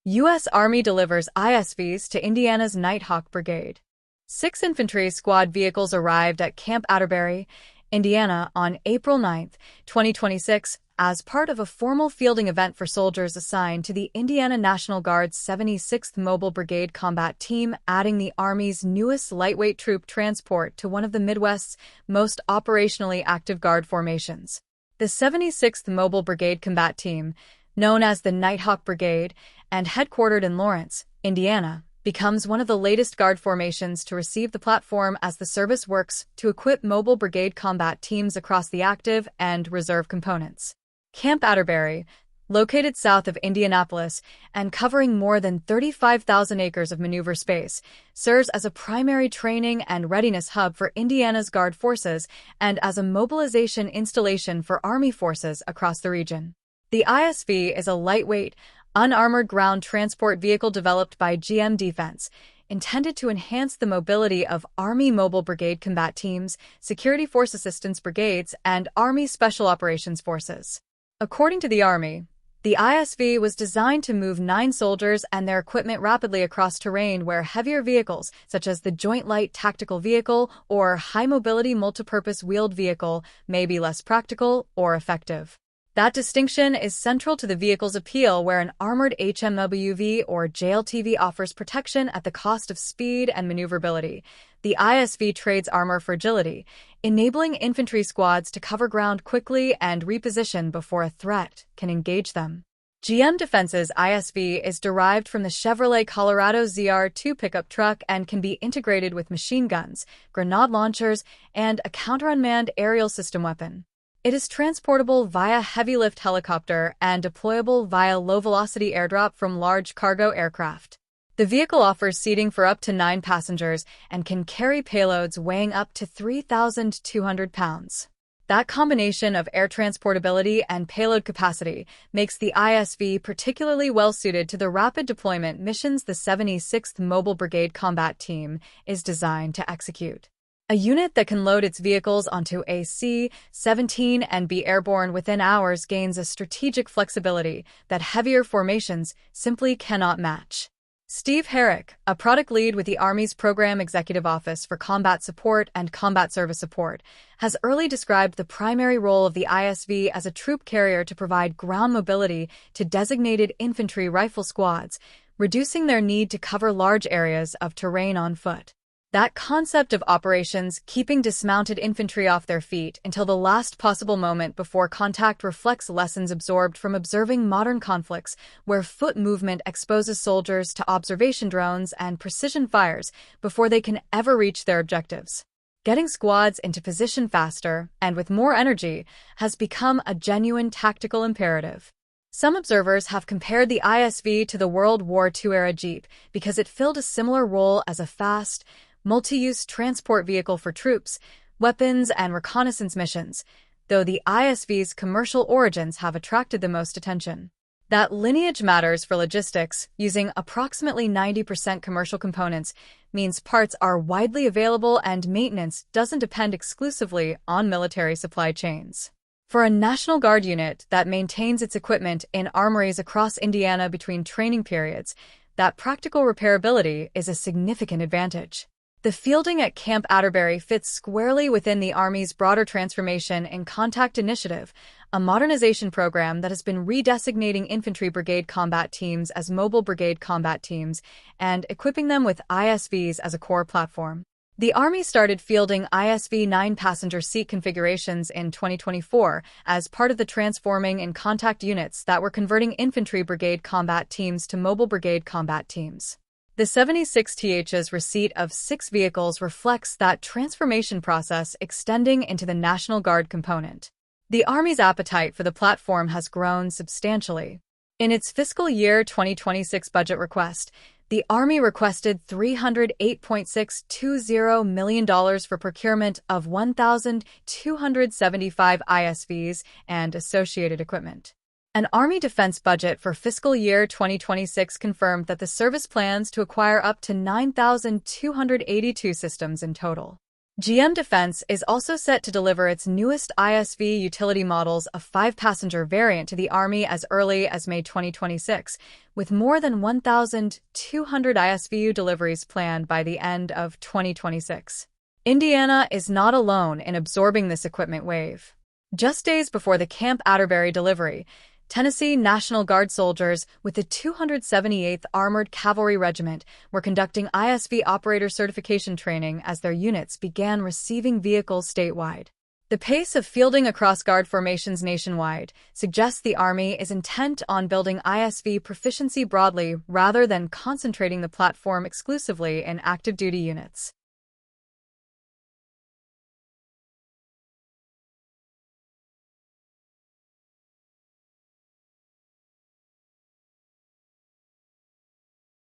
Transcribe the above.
U.S. Army delivers ISVs to Indiana's Nighthawk Brigade. 6 infantry squad vehicles arrived at Camp Atterbury, Indiana on April 9, 2026, as part of a formal fielding event for soldiers assigned to the Indiana National Guard's 76th Mobile Brigade Combat Team, adding the Army's newest lightweight troop transport to one of the Midwest's most operationally active Guard formations. The 76th Mobile Brigade Combat Team, known as the Nighthawk Brigade and headquartered in Lawrence, Indiana, becomes one of the latest Guard formations to receive the platform as the service works to equip mobile brigade combat teams across the active and reserve components. Camp Atterbury, located south of Indianapolis and covering more than 35,000 acres of maneuver space, serves as a primary training and readiness hub for Indiana's Guard forces and as a mobilization installation for Army forces across the region. The ISV is a lightweight, unarmored ground transport vehicle developed by GM Defense, intended to enhance the mobility of Army Mobile Brigade Combat Teams, Security Force Assistance Brigades, and Army Special Operations Forces. According to the Army, the ISV was designed to move 9 soldiers and their equipment rapidly across terrain where heavier vehicles, such as the Joint Light Tactical Vehicle or High Mobility Multipurpose Wheeled Vehicle, may be less practical or effective. That distinction is central to the vehicle's appeal, where an armored HMWV or JLTV offers protection at the cost of speed and maneuverability. The ISV trades armor for agility, enabling infantry squads to cover ground quickly and reposition before a threat can engage them. GM Defense's ISV is derived from the Chevrolet Colorado ZR2 pickup truck and can be integrated with machine guns, grenade launchers, and a counter-unmanned aerial system weapon. It is transportable via heavy-lift helicopter and deployable via low-velocity airdrop from large cargo aircraft. The vehicle offers seating for up to 9 passengers and can carry payloads weighing up to 3,200 pounds. That combination of air transportability and payload capacity makes the ISV particularly well-suited to the rapid deployment missions the 76th Mobile Brigade Combat Team is designed to execute. A unit that can load its vehicles onto a C-17 and be airborne within hours gains a strategic flexibility that heavier formations simply cannot match. Steve Herrick, a product lead with the Army's Program Executive Office for Combat Support and Combat Service Support, has early described the primary role of the ISV as a troop carrier to provide ground mobility to designated infantry rifle squads, reducing their need to cover large areas of terrain on foot. That concept of operations keeping dismounted infantry off their feet until the last possible moment before contact reflects lessons absorbed from observing modern conflicts where foot movement exposes soldiers to observation drones and precision fires before they can ever reach their objectives. Getting squads into position faster and with more energy has become a genuine tactical imperative. Some observers have compared the ISV to the World War II-era Jeep because it filled a similar role as a fast, multi-use transport vehicle for troops, weapons, and reconnaissance missions, though the ISV's commercial origins have attracted the most attention. That lineage matters for logistics. Using approximately 90% commercial components means parts are widely available and maintenance doesn't depend exclusively on military supply chains. For a National Guard unit that maintains its equipment in armories across Indiana between training periods, that practical repairability is a significant advantage. The fielding at Camp Atterbury fits squarely within the Army's broader Transformation in Contact Initiative, a modernization program that has been redesignating infantry brigade combat teams as mobile brigade combat teams and equipping them with ISVs as a core platform. The Army started fielding ISV 9-passenger seat configurations in 2024 as part of the Transforming in Contact units that were converting infantry brigade combat teams to mobile brigade combat teams. The 76th's receipt of 6 vehicles reflects that transformation process extending into the National Guard component. The Army's appetite for the platform has grown substantially. In its fiscal year 2026 budget request, the Army requested $308.620 million for procurement of 1,275 ISVs and associated equipment. An Army defense budget for fiscal year 2026 confirmed that the service plans to acquire up to 9,282 systems in total. GM Defense is also set to deliver its newest ISV utility models, a 5-passenger variant, to the Army as early as May 2026, with more than 1,200 ISVU deliveries planned by the end of 2026. Indiana is not alone in absorbing this equipment wave. Just days before the Camp Atterbury delivery, Tennessee National Guard soldiers with the 278th Armored Cavalry Regiment were conducting ISV operator certification training as their units began receiving vehicles statewide. The pace of fielding across Guard formations nationwide suggests the Army is intent on building ISV proficiency broadly rather than concentrating the platform exclusively in active duty units.